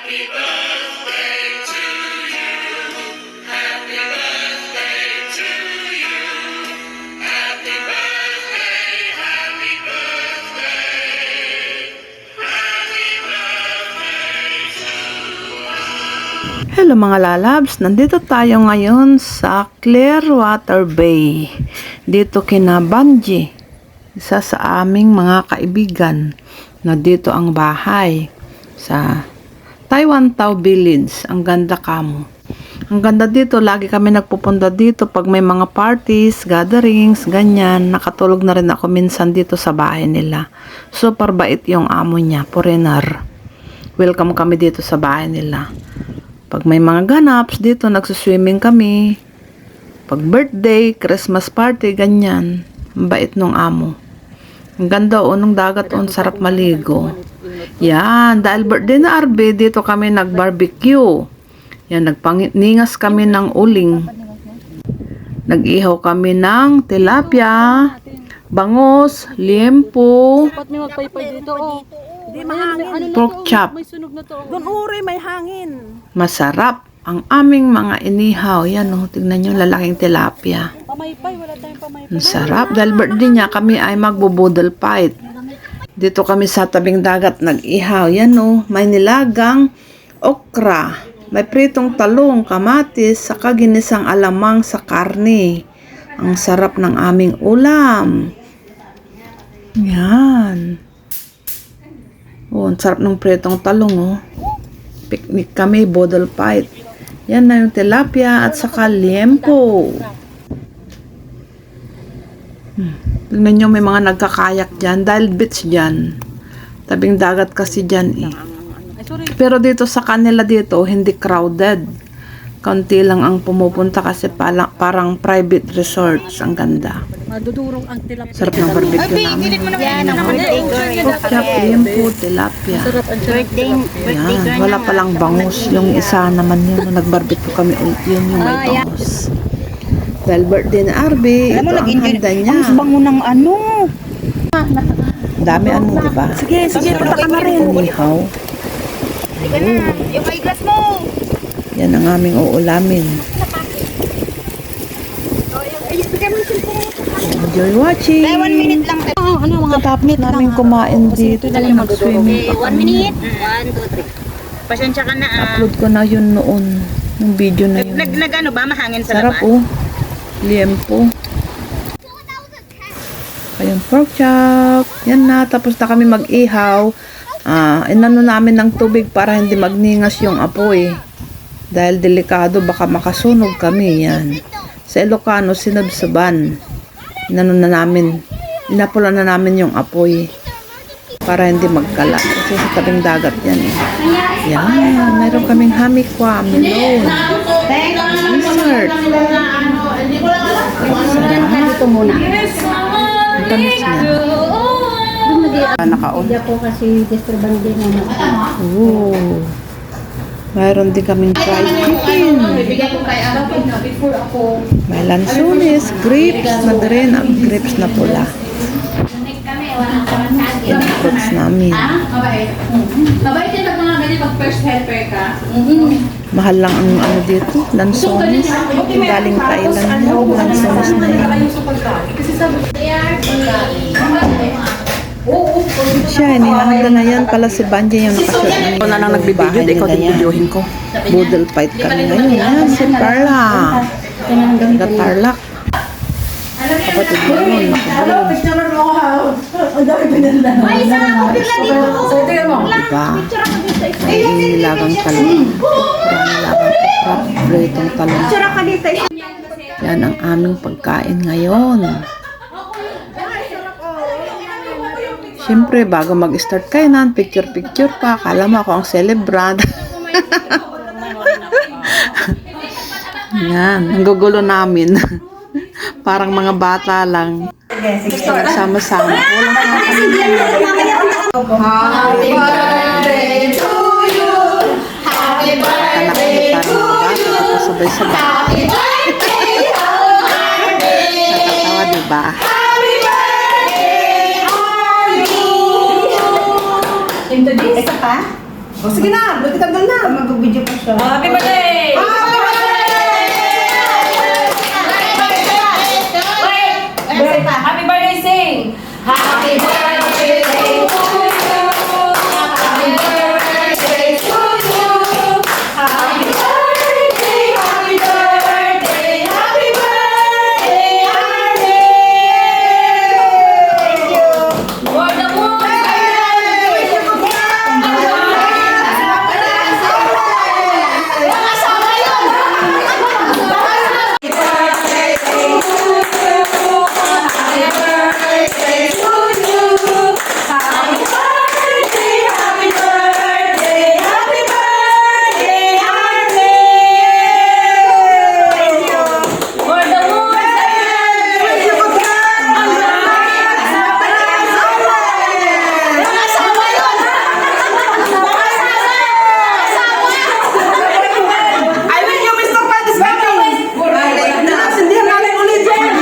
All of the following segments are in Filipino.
Hello mga lalabs, nandito tayo ngayon sa Clearwater Bay. Dito kina Banji, isa sa aming mga kaibigan, na dito ang bahay sa Taiwan Tao Village. Ang ganda kamo. Ang ganda dito, lagi kami nagpupunta dito pag may mga parties, gatherings, ganyan. Nakatulog na rin ako minsan dito sa bahay nila. Super bait yung amo niya, foreigner. Welcome kami dito sa bahay nila. Pag may mga ganaps dito, nagsuswimming kami. Pag birthday, Christmas party, ganyan. Ang bait nung amo. Ang ganda nung dagat sarap maligo. Yan, dahil birthday na Arbe, dito kami nag-barbecue. Yan, nagningas kami ng uling. Nag-ihaw kami ng tilapia, bangus, liempo, pork chop. Gunuri, may hangin. Masarap ang aming mga inihaw. Yan tignan nyo, lalaking tilapia. Pamaypay, wala tayong pamaypay. Ang sarap. Dahil birthday niya, kami ay magbubudol fight. Dito kami sa tabing dagat nag-ihaw. Yan may nilagang okra. May pritong talong, kamatis, saka ginisang alamang sa karne. Ang sarap ng aming ulam. Yan. Ang sarap ng pritong talong, Picnic kami, bodol fight. Yan na yung tilapia at saka liempo. Tingnan nyo, may mga nagkakayak dyan dahil beach dyan. Tabing dagat kasi dyan Pero dito sa kanila dito, hindi crowded. Kaunti lang ang pumupunta kasi parang private resorts. Ang ganda. Madudurong ang tilapia. Sarap ng barbecue namin. Yan, ang birthday girl. Pork chop, liempo, tilapia. Birthday Yan, girl. wala palang bangus. Yung isa naman yun, nung nag-barbecue kami ulit yun, yung may bangus. Dahil birthday na Arby, ito ang handa niya. Ang bango ng ano. Dami diba? Sige, punta ka na rin. Inihaw. Halika na. Yung eyeglass mo. Yan ang aming uulamin. Enjoy watching. 1 minute lang. Ano mga Tapos namin kumain dito. Mag-swimming pa 1 kami. minute. 1, 2, 3. Pasensya ka na Upload ko na yun noon. Yung video na yun. Nag-ano ba? Mahangin sa Sarap labas? Liempo. Ayun, pork chop. Yan na. Tapos na kami mag-ihaw. Inano namin ng tubig para hindi magningas yung apoy. Dahil delikado, baka makasunog kami. Yan. Sa Ilocano, sinabsaban. Inano na namin. Inapula na namin yung apoy. Para hindi magkalat. Kasi sa tabing dagat yan. Yan. Mayroon kaming hamikwa, melon. Dessert. Dito muna. Ang tamis niya. Naka-on. Hindi ako kasi disturban din naman. Oo. Mayroon din kaming fried chicken. May lansones, grapes na green, ang grapes na pula. Yan ang fruits namin. Mabait din pag mga ganyan pag first helper ka. Mahal lang ang dito, lansones. Galing Thailand yung lansones na yan. Siya, inihanda na yan pala si Banji yung nakashoot ng Ikaw na lang nagbibideo, di ikaw din videohin ko. Boodle fight kami ngayon. Yan, si Carla. Gatarlak. Kapatid mo yun, nakabulog. Diba? May nilagang talong. Nilagang okra, bretong talong. Yan ang aming pagkain ngayon. Siyempre, bago mag-start kayo nan, picture-picture pa. Akala mo ako ang celebrant. Yan, ang gugulo namin. Parang mga bata lang. Sama-sama. Walang Happy birthday to you. Happy birthday to you. sabay-sabay. Happy birthday, Nakatawa, diba? happy birthday, are you? Isa pa? O sige na, buti ka doon na. Mag-video pa siya. Happy birthday! Happy birthday, sing! Happy birthday to you! Happy birthday to you! Happy birthday, happy birthday, happy birthday, Thank you! For the moon! I will you Mr. Participating. Hindi namin ulit yan.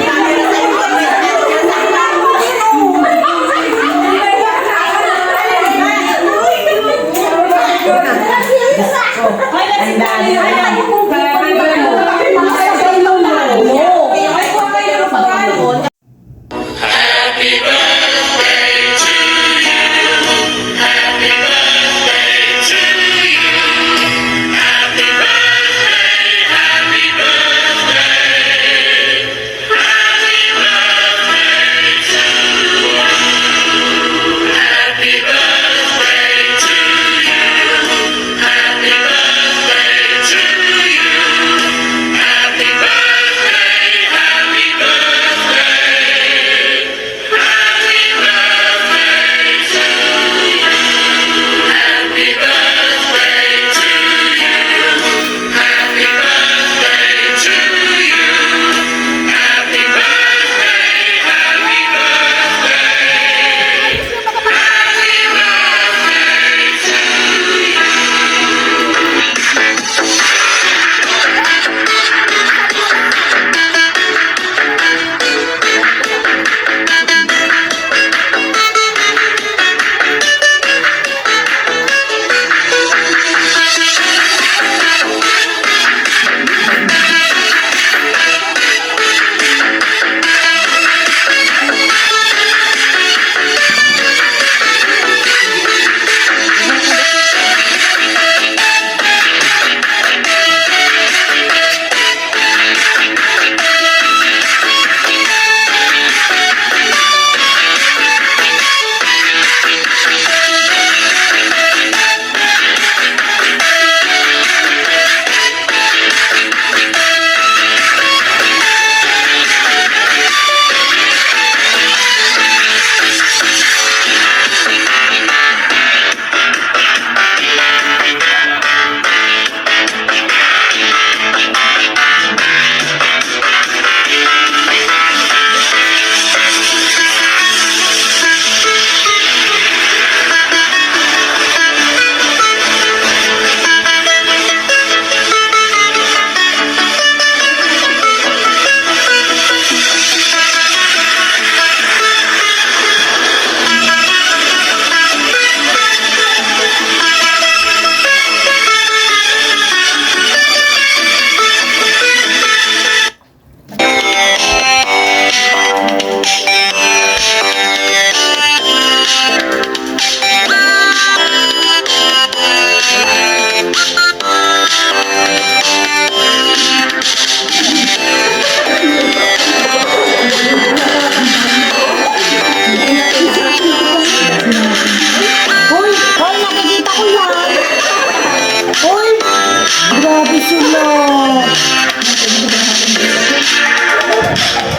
Grabe sila.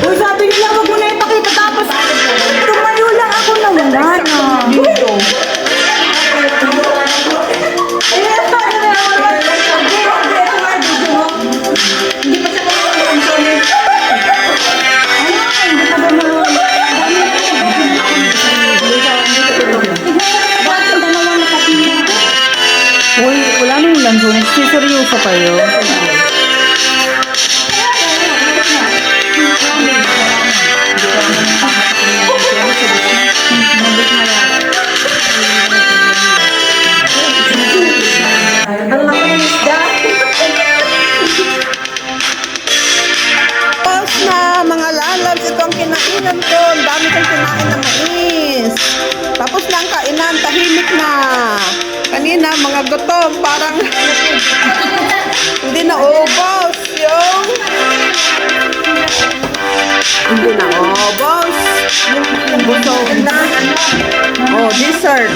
Uy, sabi nila wag mo na ipakita tapos tumayo lang ako na wala na. Uy, wala nang lanso. Nagsiseryoso kayo. Tapos na ang kainan, tahimik na. Kanina, mga gutom, parang hindi na ubos yung... Hindi na ubos. Busog na. Oh, dessert.